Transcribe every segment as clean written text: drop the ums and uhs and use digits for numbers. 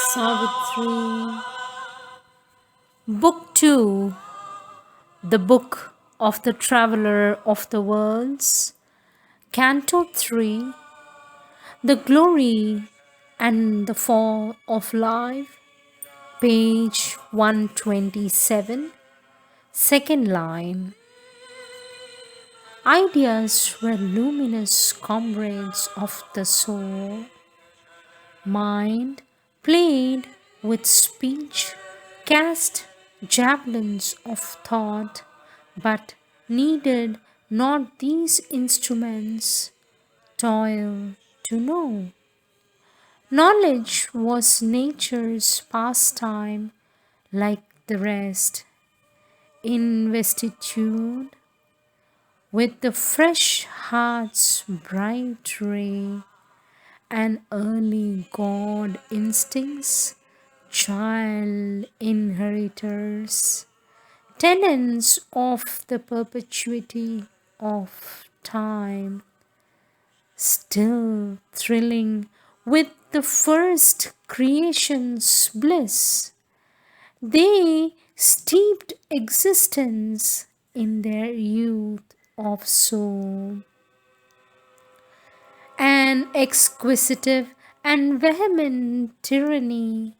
Savitri. Book 2. The Book of the Traveler of the Worlds. Canto 3. The Glory and the Fall of Life. Page 127. Second line. Ideas were luminous comrades of the soul. Mind played with speech, cast javelins of thought, but needed not these instruments toil to know. Knowledge was nature's pastime like the rest, investitude with the fresh heart's bright ray and early God instincts, child inheritors, tenants of the perpetuity of time, still thrilling with the first creation's bliss. They steeped existence in their youth of soul. An exquisitive and vehement tyranny,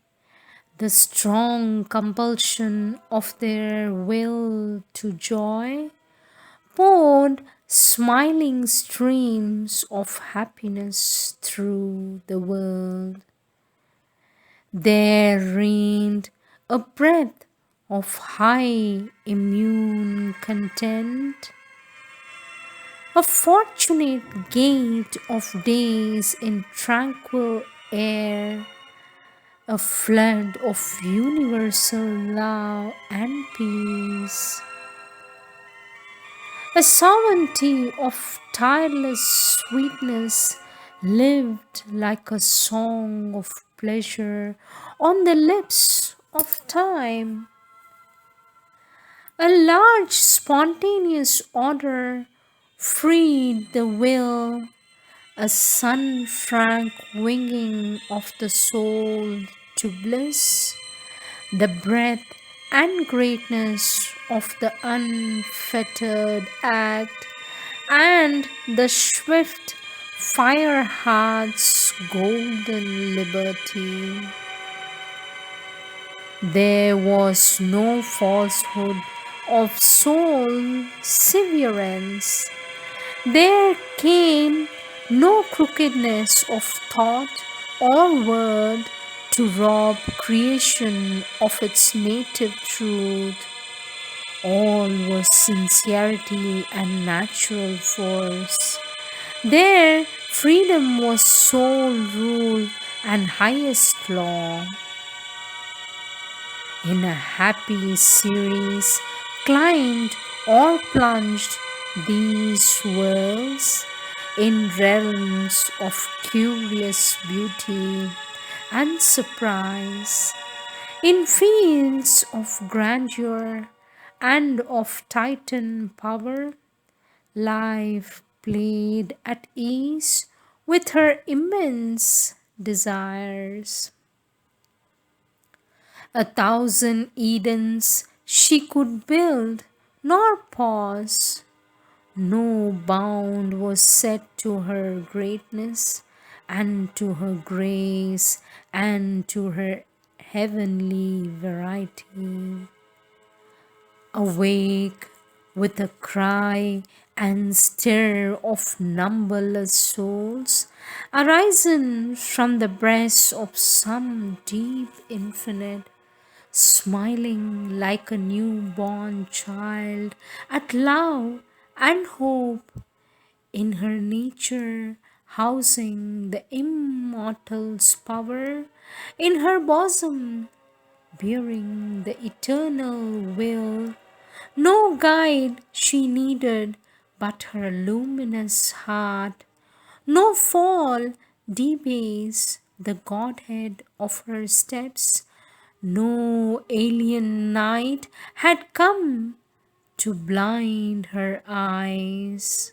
the strong compulsion of their will to joy, poured smiling streams of happiness through the world. There reigned a breath of high immune content, a fortunate gait of days in tranquil air, a flood of universal love and peace, a sovereignty of tireless sweetness lived like a song of pleasure on the lips of time. A large spontaneous order freed the will, a sun-frank winging of the soul to bliss, the breadth and greatness of the unfettered act, and the swift fire heart's golden liberty. There was no falsehood of soul severance. There came no crookedness of thought or word to rob creation of its native truth. All was sincerity and natural force. There freedom was sole rule and highest law. In a happy series, climbed or plunged these worlds in realms of curious beauty and surprise, in fields of grandeur and of Titan power. Life played at ease with her immense desires. 1,000 Edens she could build, nor pause. No bound was set to her greatness, and to her grace, and to her heavenly variety. Awake with a cry and stir of numberless souls, arisen from the breast of some deep infinite, smiling like a newborn child at love and hope, in her nature housing the immortal's power, in her bosom bearing the eternal will. No guide she needed but her luminous heart, no fall debase the Godhead of her steps, No alien night had come to blind her eyes.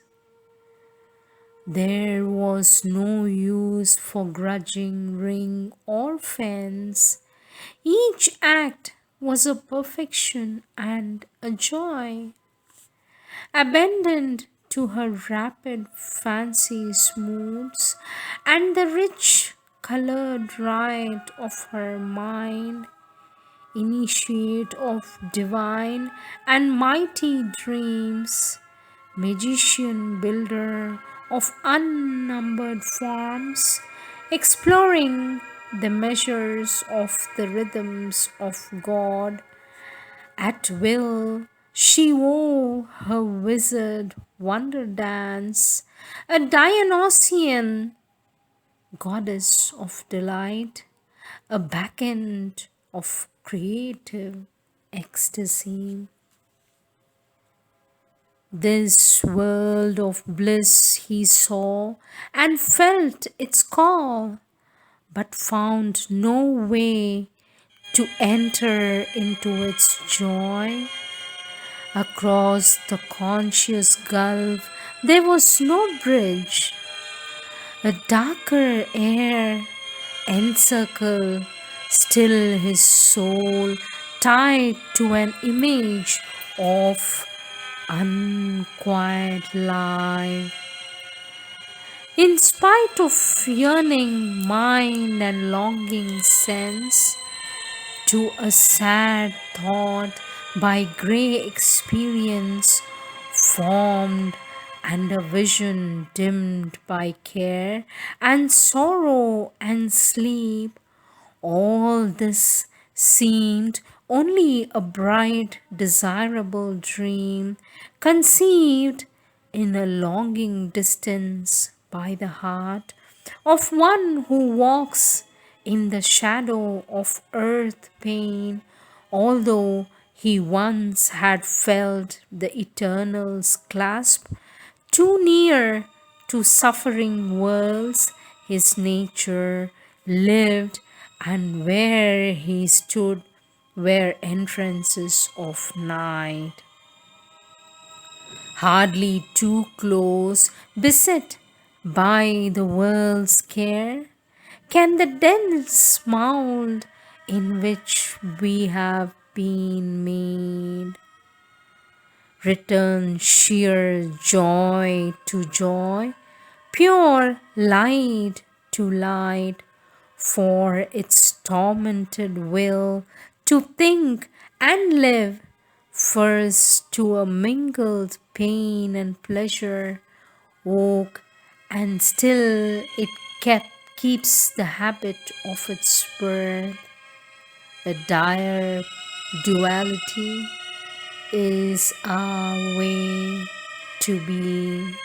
There was no use for grudging ring or fence. Each act was a perfection and a joy. Abandoned to her rapid fancy's moods and the rich colored rite of her mind, initiate of divine and mighty dreams, magician builder of unnumbered forms, exploring the measures of the rhythms of God. At will, she wove her wizard wonder dance, a Dionysian goddess of delight, a backend of creative ecstasy. This world of bliss he saw and felt its call, but found no way to enter into its joy. Across the conscious gulf there was no bridge. A darker air encircled still his soul, tied to an image of unquiet life. In spite of yearning mind and longing sense, to a sad thought by grey experience formed and a vision dimmed by care and sorrow and sleep, all this seemed only a bright desirable dream conceived in a longing distance by the heart of one who walks in the shadow of earth pain, although he once had felt the eternal's clasp. Too near to suffering worlds his nature lived, and where he stood were entrances of night. Hardly too close, beset by the world's care, can the dense mould in which we have been made return sheer joy to joy, pure light to light, for its tormented will to think and live first to a mingled pain and pleasure woke, and still it keeps the habit of its birth. The dire duality is our way to be.